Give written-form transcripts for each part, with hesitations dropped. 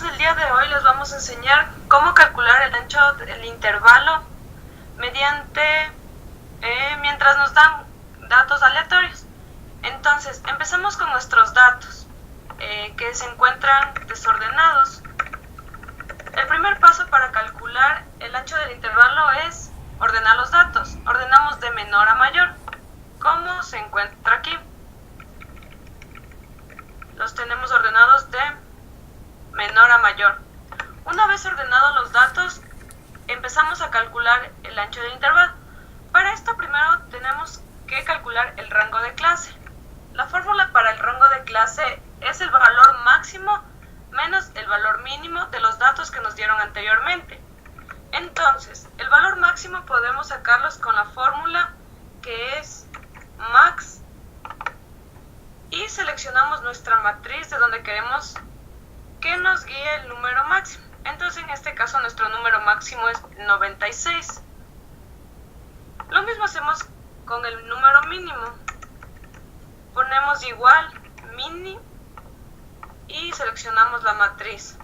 Entonces el día de hoy les vamos a enseñar cómo calcular el ancho del intervalo mientras nos dan datos aleatorios. Entonces empezamos con nuestros datos que se encuentran desordenados. El primer paso para calcular el ancho del intervalo es ordenar los datos. Ordenamos de menor a mayor, como se encuentra aquí. Los tenemos ordenados de menor a mayor. Una vez ordenados los datos, empezamos a calcular el ancho del intervalo. Para esto primero tenemos que calcular el rango de clase. La fórmula para el rango de clase es el valor máximo menos el valor mínimo de los datos que nos dieron anteriormente. Entonces, el valor máximo podemos sacarlos con la fórmula que es max y seleccionamos nuestra matriz de donde queremos que nos guíe el número máximo. Entonces, en este caso, nuestro número máximo es 96. Lo mismo hacemos con el número mínimo. Ponemos igual mini y seleccionamos la matriz.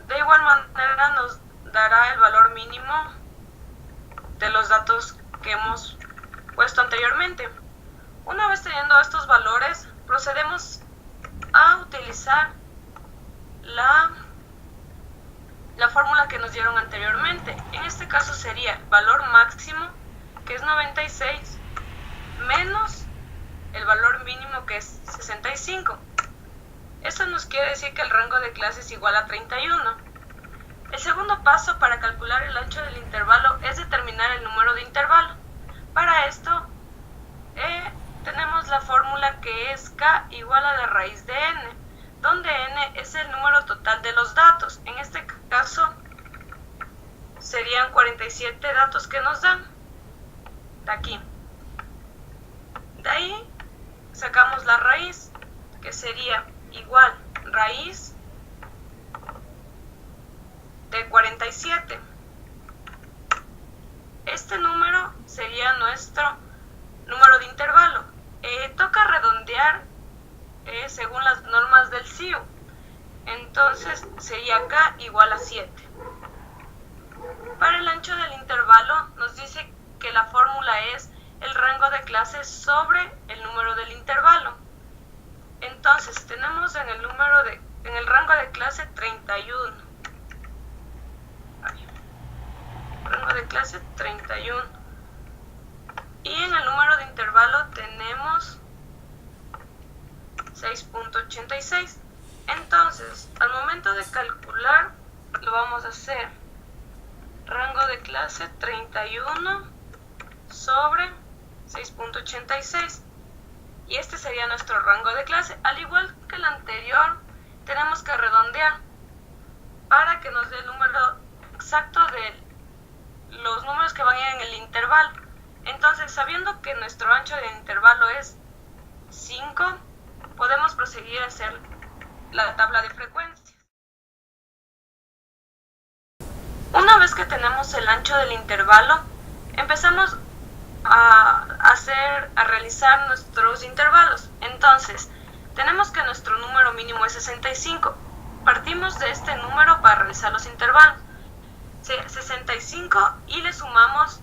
De igual manera nos dará el valor mínimo de los datos que hemos puesto anteriormente. Una vez teniendo estos valores, procedemos a utilizar la fórmula que nos dieron anteriormente. En este caso sería el valor máximo, que es 96, menos el valor mínimo, que es 65. Esto nos quiere decir que el rango de clase es igual a 31. El segundo paso para calcular el ancho del intervalo es determinar el número de intervalo. Para esto tenemos la fórmula que es k igual a la raíz de n, donde n es el número total de los datos. En este caso serían 47 datos que nos dan. De aquí. De ahí sacamos la raíz, que sería igual raíz de 47. Este número sería nuestro número de intervalo. Toca redondear según las normas del CIU. Entonces sería k igual a 7. Para el ancho del intervalo nos dice que la fórmula es el rango de clase sobre el número del intervalo. Entonces tenemos en el rango de clase 31. Rango de clase 31. Y en el número de intervalo tenemos 6.86. Entonces, al momento de calcular, lo vamos a hacer rango de clase 31 sobre 6.86. Y este sería nuestro rango de clase. Al igual que el anterior, tenemos que redondear para que nos dé el número exacto de los números que van a ir en el intervalo. Entonces, sabiendo que nuestro ancho de intervalo es 5, podemos proseguir a hacer la tabla de frecuencias. Una vez que tenemos el ancho del intervalo, empezamos a realizar nuestros intervalos. Entonces, tenemos que nuestro número mínimo es 65. Partimos de este número para realizar los intervalos. 65 y le sumamos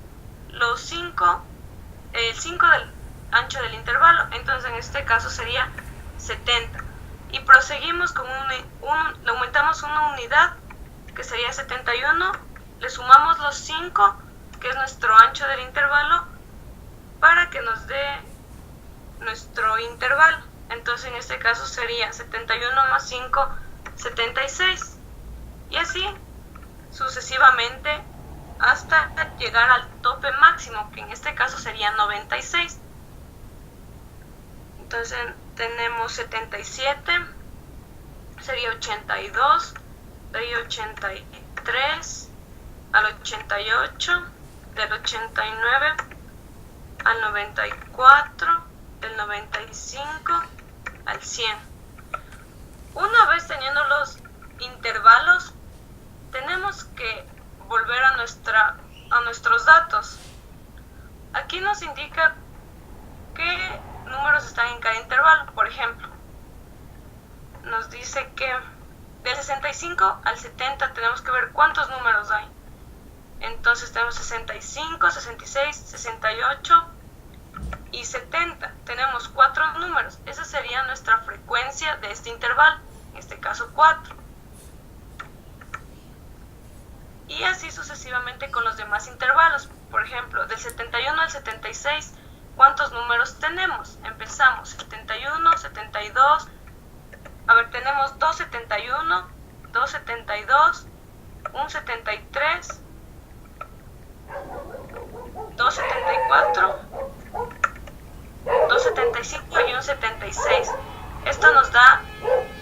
el 5 del ancho del intervalo. Entonces, en este caso sería 70. Y proseguimos con le aumentamos una unidad, que sería 71. Le sumamos los 5, que es nuestro ancho del intervalo, para que nos dé nuestro intervalo. Entonces, en este caso sería 71 más 5, 76. Y así sucesivamente hasta llegar al tope máximo, que en este caso sería 96. Entonces tenemos 77, sería 82, de ahí 83 al 88, del 89 al 94, del 95 al 100. Una vez teniendo los intervalos, tenemos que volver a nuestros datos. Aquí nos indica qué números están en cada intervalo. Por ejemplo, nos dice que del 65 al 70 tenemos que ver cuántos números hay. Entonces tenemos 65, 66, 68 y 70. Tenemos 4 números. Esa sería nuestra frecuencia de este intervalo, en este caso 4. Y así sucesivamente con los demás intervalos. Por ejemplo, del 71 al 76, ¿cuántos números tenemos? Empezamos 71, 72. A ver, tenemos 271, 272, un 73, 274, 275 y un 76. Esto nos da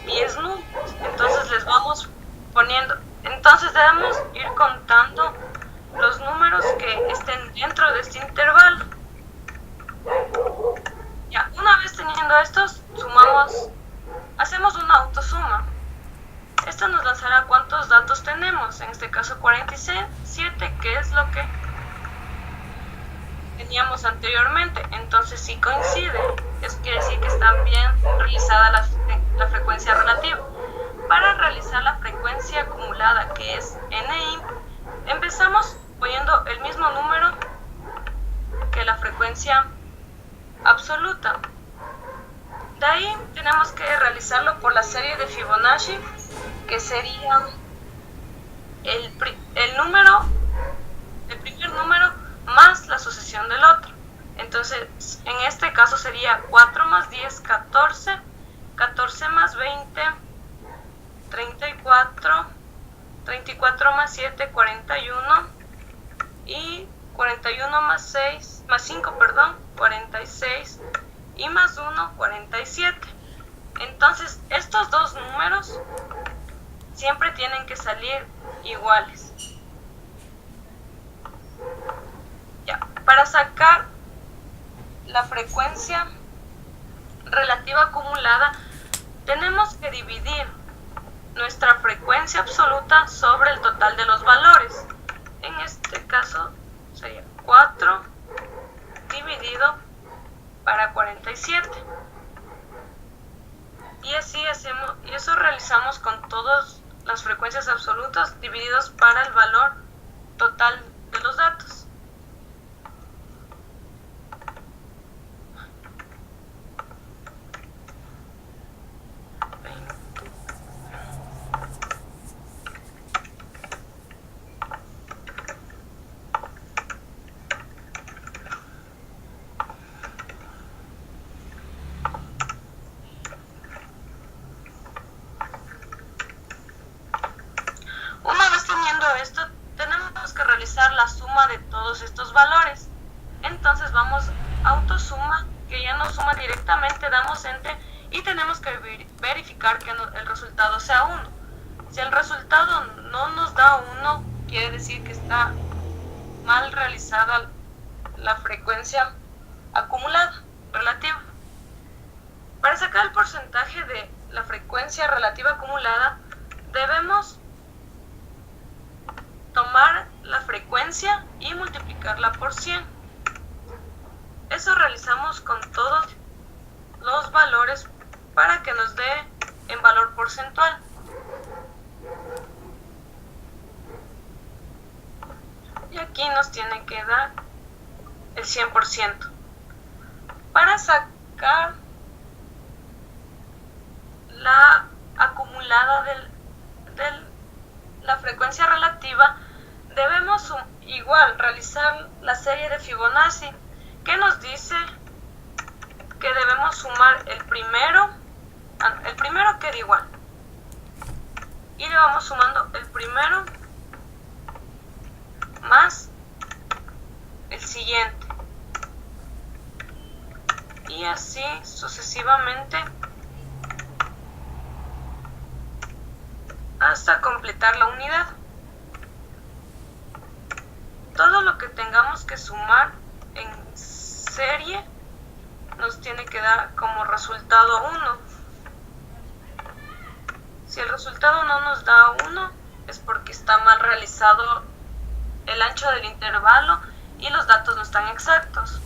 10 números. Entonces les vamos poniendo. Entonces debemos ir contando los números que estén dentro de este intervalo. Ya, una vez teniendo estos, hacemos una autosuma. Esto nos lanzará cuántos datos tenemos, en este caso 47, que es lo que teníamos anteriormente. Entonces si coincide, eso quiere decir que está bien realizada la frecuencia relativa. Para realizar la frecuencia acumulada, que es NI, empezamos poniendo el mismo número que la frecuencia absoluta. De ahí tenemos que realizarlo por la serie de Fibonacci, que sería el primer número más la sucesión del otro. Entonces, en este caso sería 4 más 10, 14, 14 más 20, 34, 34 más 7, 41 y 41 más 5, 46 y más 1, 47. Entonces, estos dos números siempre tienen que salir iguales. Ya, para sacar la frecuencia relativa acumulada, tenemos que dividir nuestra frecuencia absoluta sobre el total de los valores. En este caso sería 4 dividido para 47. Y así hacemos, y eso realizamos con todas las frecuencias absolutas divididos para el valor total de los datos. Esto tenemos que realizar la suma de todos estos valores. Entonces vamos a autosuma, que ya nos suma directamente, damos enter y tenemos que verificar que el resultado sea 1. Si el resultado no nos da 1, quiere decir que está mal realizada la frecuencia acumulada relativa. Para sacar el porcentaje de la frecuencia relativa acumulada, debemos tomar la frecuencia y multiplicarla por 100. Eso realizamos con todos los valores para que nos dé en valor porcentual. Y aquí nos tiene que dar el 100%. Para sacar la acumulada la frecuencia relativa, debemos igual realizar la serie de Fibonacci, que nos dice que debemos sumar el primero queda igual, y le vamos sumando el primero más el siguiente, y así sucesivamente hasta completar la unidad. Todo lo que tengamos que sumar en serie nos tiene que dar como resultado 1. Si el resultado no nos da 1, es porque está mal realizado el ancho del intervalo y los datos no están exactos.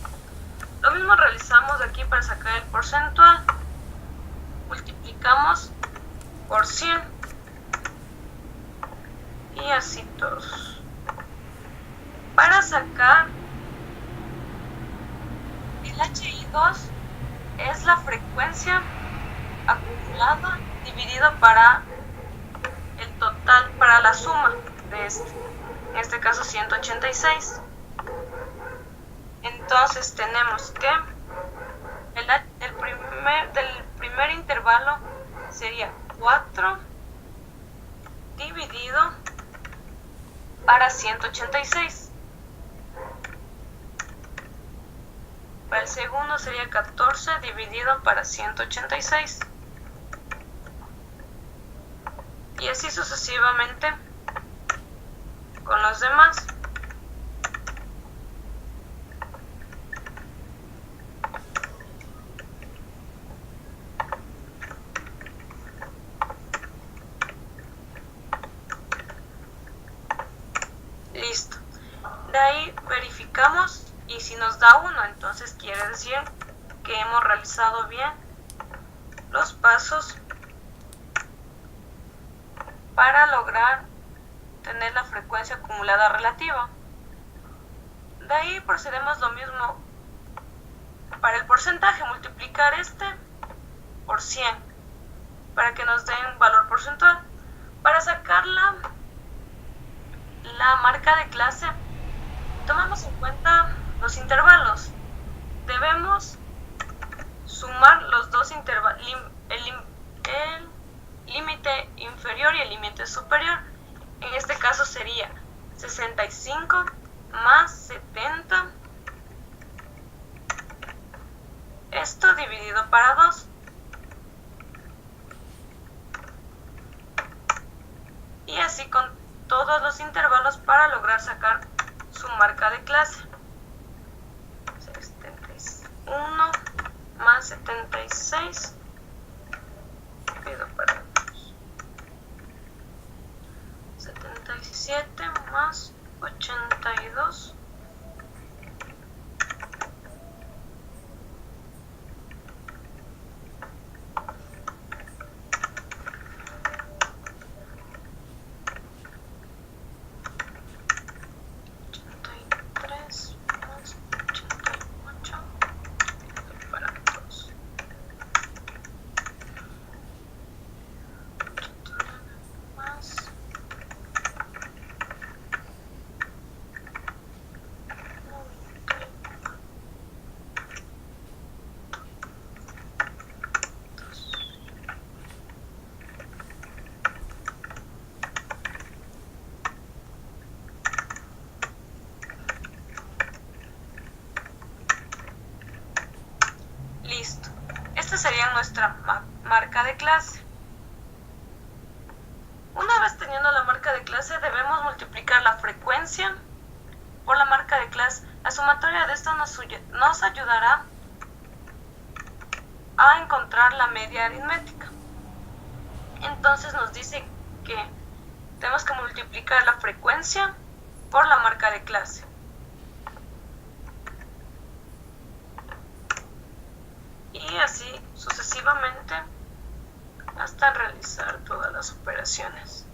Lo mismo realizamos aquí para sacar el porcentual. Multiplicamos por 100 y así todos. Para sacar el HI2 es la frecuencia acumulada dividido para el total, para la suma de en este caso 186. Entonces tenemos que del primer intervalo sería 4 dividido para 186. Para el segundo sería 14 dividido para 186. Y así sucesivamente con los demás. Listo. De ahí verificamos y si nos da 1, entonces quiere decir que hemos realizado bien los pasos para lograr tener la frecuencia acumulada relativa. De ahí procedemos lo mismo para el porcentaje, multiplicar este por 100 para que nos den valor porcentual. Para sacar la marca de clase, tomamos en cuenta los intervalos. Debemos sumar los dos intervalos, el límite inferior y el límite superior. En este caso sería 65 más 70, esto dividido para 2. Y así con todos los intervalos para lograr sacar su marca de clase. 71 más 76 dividido para 2. 77 más 82 83 más 88 para 2. Más listo. Esta sería nuestra marca de clase. Una vez teniendo la marca de clase, debemos multiplicar la frecuencia por la marca de clase. La sumatoria de esto nos ayudará a encontrar la media aritmética. Entonces nos dice que tenemos que multiplicar la frecuencia por la marca de clase. Y así sucesivamente hasta realizar todas las operaciones.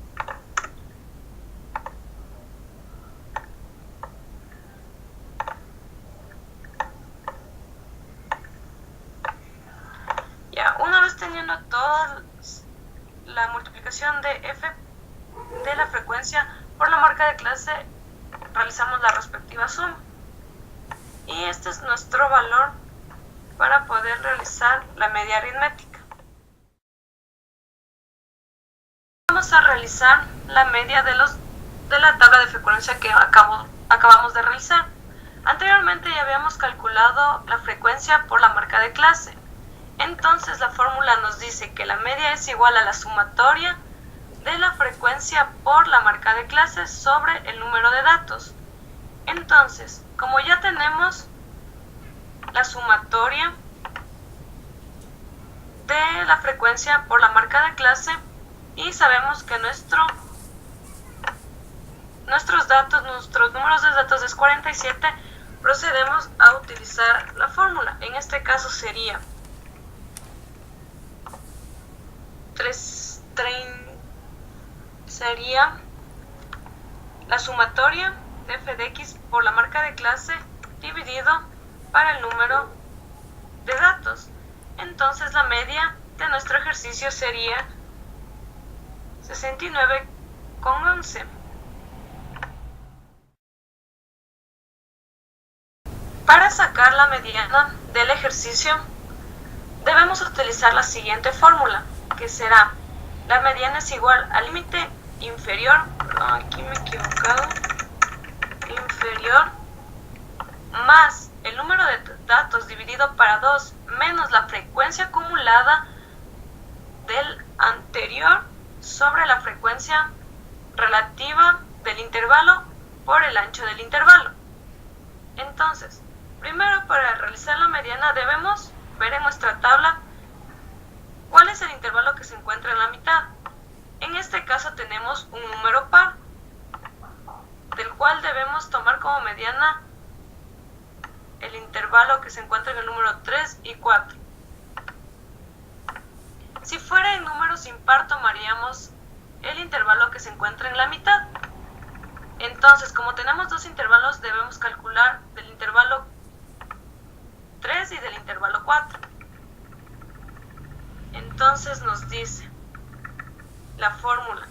Ya, una vez teniendo toda la multiplicación de f de la frecuencia por la marca de clase, realizamos la respectiva suma. Y este es nuestro valor para poder realizar la media aritmética. Vamos a realizar la media de la tabla de frecuencia que acabamos de realizar. Anteriormente ya habíamos calculado la frecuencia por la marca de clase. Entonces la fórmula nos dice que la media es igual a la sumatoria de la frecuencia por la marca de clase sobre el número de datos. Entonces, como ya tenemos la sumatoria de la frecuencia por la marca de clase y sabemos que nuestros números de datos es 47, procedemos a utilizar la fórmula. En este caso sería 3 sería la sumatoria de f de x por la marca de clase dividido para el número de datos. Entonces la media de nuestro ejercicio sería 69,11. Para sacar la mediana del ejercicio debemos utilizar la siguiente fórmula, que será: la mediana es igual al límite inferior, aquí me he equivocado, inferior, más el número de datos dividido para 2 menos la frecuencia acumulada del anterior sobre la frecuencia relativa del intervalo por el ancho del intervalo. Entonces, primero, para realizar la mediana debemos ver en nuestra tabla cuál es el intervalo que se encuentra en la mitad. En este caso tenemos un número par, del cual debemos tomar como mediana el intervalo que se encuentra en el número 3 y 4. Si fuera en números impar, tomaríamos el intervalo que se encuentra en la mitad. Entonces, como tenemos dos intervalos, debemos calcular del intervalo 3 y del intervalo 4. Entonces nos dice la fórmula: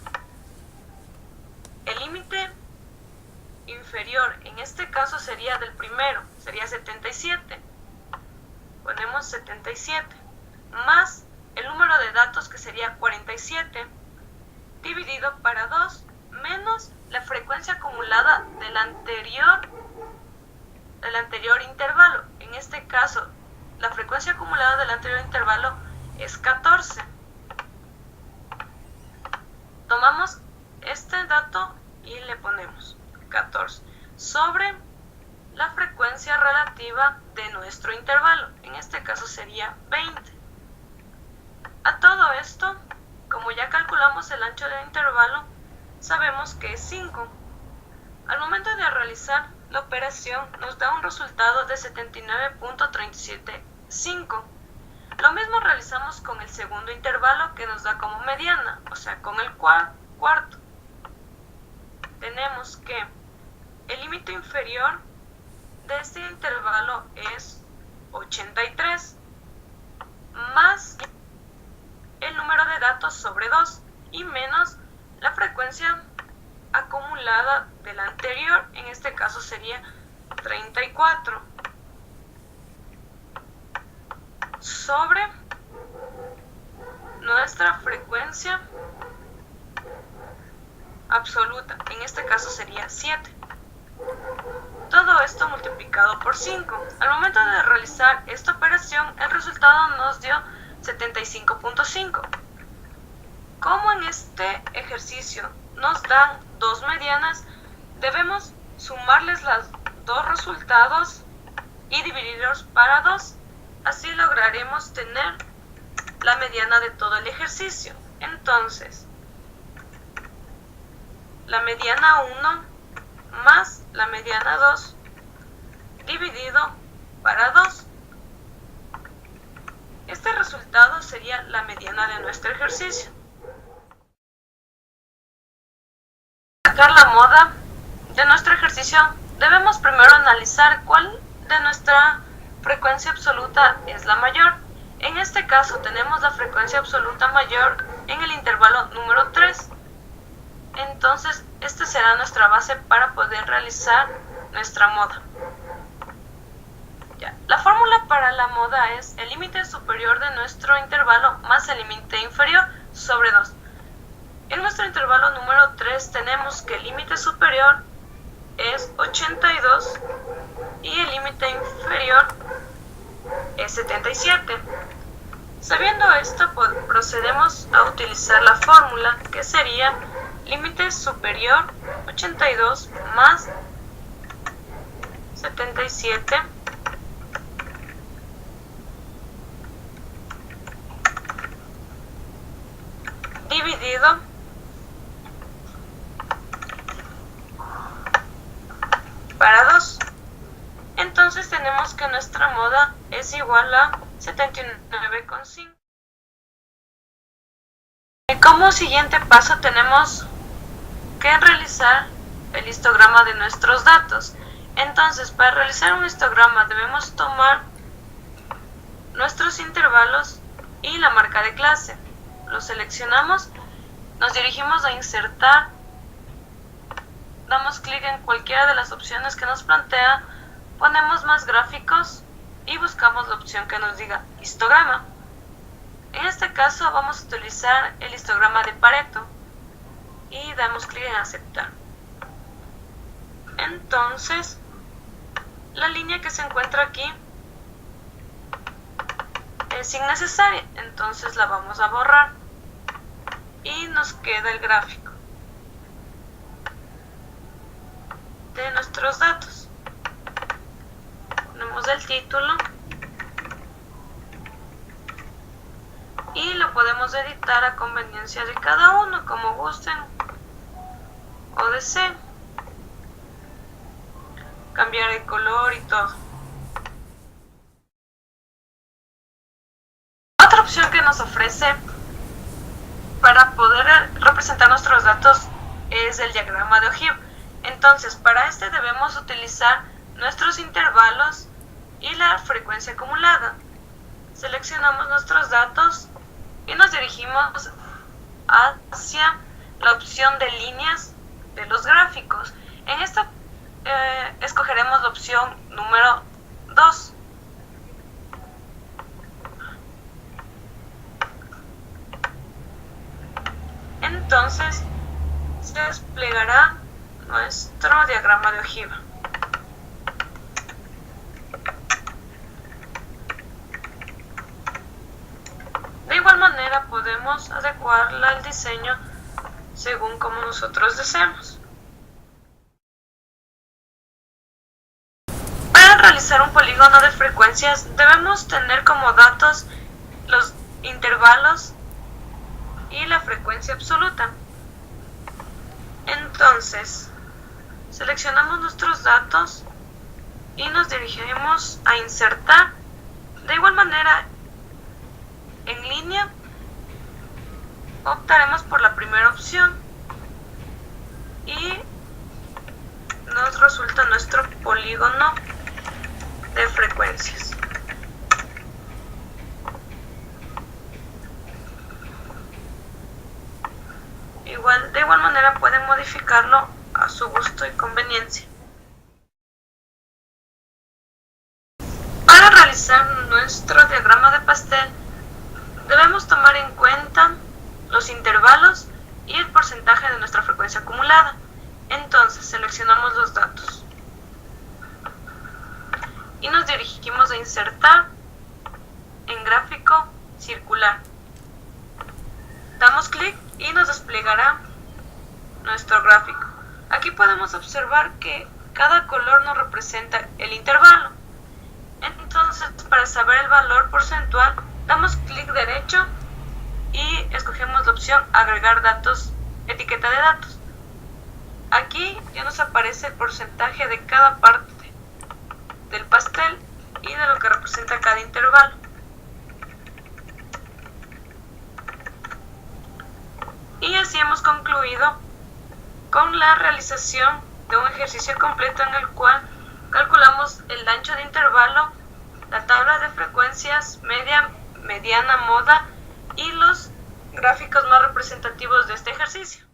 el límite inferior, en este caso sería del primero, sería 77. Ponemos 77, más el número de datos, que sería 47, dividido para 2, menos la frecuencia acumulada del anterior intervalo. En este caso, la frecuencia acumulada del anterior intervalo es 14. Tomamos este dato y le ponemos 14 sobre la frecuencia relativa de nuestro intervalo. En este caso sería 20. A todo esto, como ya calculamos el ancho del intervalo, sabemos que es 5. Al momento de realizar la operación nos da un resultado de 79.375. Lo mismo realizamos con el segundo intervalo, que nos da como mediana, o sea, con el cuarto. Tenemos que el límite inferior de este intervalo es 83, más el número de datos sobre 2 y menos la frecuencia acumulada del anterior, en este caso sería 34, sobre nuestra frecuencia absoluta, en este caso sería 7. Todo esto multiplicado por 5. Al momento de realizar esta operación, el resultado nos dio 75.5. Como en este ejercicio nos dan dos medianas, debemos sumarles los dos resultados y dividirlos para 2. Así lograremos tener la mediana de todo el ejercicio. Entonces, la mediana 1 más la mediana 2 dividido para 2. Este resultado sería la mediana de nuestro ejercicio. Para sacar la moda de nuestro ejercicio, debemos primero analizar cuál de nuestra frecuencia absoluta es la mayor. En este caso tenemos la frecuencia absoluta mayor en el intervalo número 3. Entonces, esta será nuestra base para poder realizar nuestra moda. La fórmula para la moda es el límite superior de nuestro intervalo más el límite inferior sobre 2. En nuestro intervalo número 3 tenemos que el límite superior es 82 y el límite inferior es 77. Sabiendo esto, procedemos a utilizar la fórmula, que sería límite superior 82 más 77 dividido para 2. Entonces tenemos que nuestra moda es igual a 79,5. Como siguiente paso tenemos que realizar el histograma de nuestros datos. Entonces, para realizar un histograma debemos tomar nuestros intervalos y la marca de clase. Los seleccionamos, nos dirigimos a insertar, damos clic en cualquiera de las opciones que nos plantea, ponemos más gráficos y buscamos la opción que nos diga histograma. En este caso vamos a utilizar el histograma de Pareto y damos clic en aceptar. Entonces, la línea que se encuentra aquí es innecesaria, entonces la vamos a borrar y nos queda el gráfico de nuestros datos. Ponemos el título y lo podemos editar a conveniencia de cada uno, como gusten o deseen, cambiar de color y todo. Otra opción que nos ofrece para poder representar nuestros datos es el diagrama de Ogive. Entonces, para este debemos utilizar nuestros intervalos y la frecuencia acumulada. Seleccionamos nuestros datos y nos dirigimos hacia la opción de líneas de los gráficos. En esta escogeremos la opción número 2. Entonces se desplegará nuestro diagrama de ojiva. De igual manera podemos adecuarla al diseño según como nosotros deseemos. Para realizar un polígono de frecuencias debemos tener como datos los intervalos y la frecuencia absoluta. Entonces, seleccionamos nuestros datos y nos dirigimos a insertar. De igual manera, en línea, optaremos por la primera opción y nos resulta nuestro polígono de frecuencias. De igual manera pueden modificarlo a su gusto y conveniencia. Para realizar nuestro diagrama de pastel debemos tomar en cuenta los intervalos y el porcentaje de nuestra frecuencia acumulada. Entonces seleccionamos los datos y nos dirigimos a insertar en gráfico circular. Damos clic y nos desplegará nuestro gráfico. Aquí podemos observar que cada color nos representa el intervalo. Entonces, para saber el valor porcentual, damos clic derecho y escogemos la opción agregar datos, etiqueta de datos. Aquí ya nos aparece el porcentaje de cada parte del pastel y de lo que representa cada intervalo. Y así hemos concluido con la realización de un ejercicio completo en el cual calculamos el ancho de intervalo, la tabla de frecuencias, media, mediana, moda y los gráficos más representativos de este ejercicio.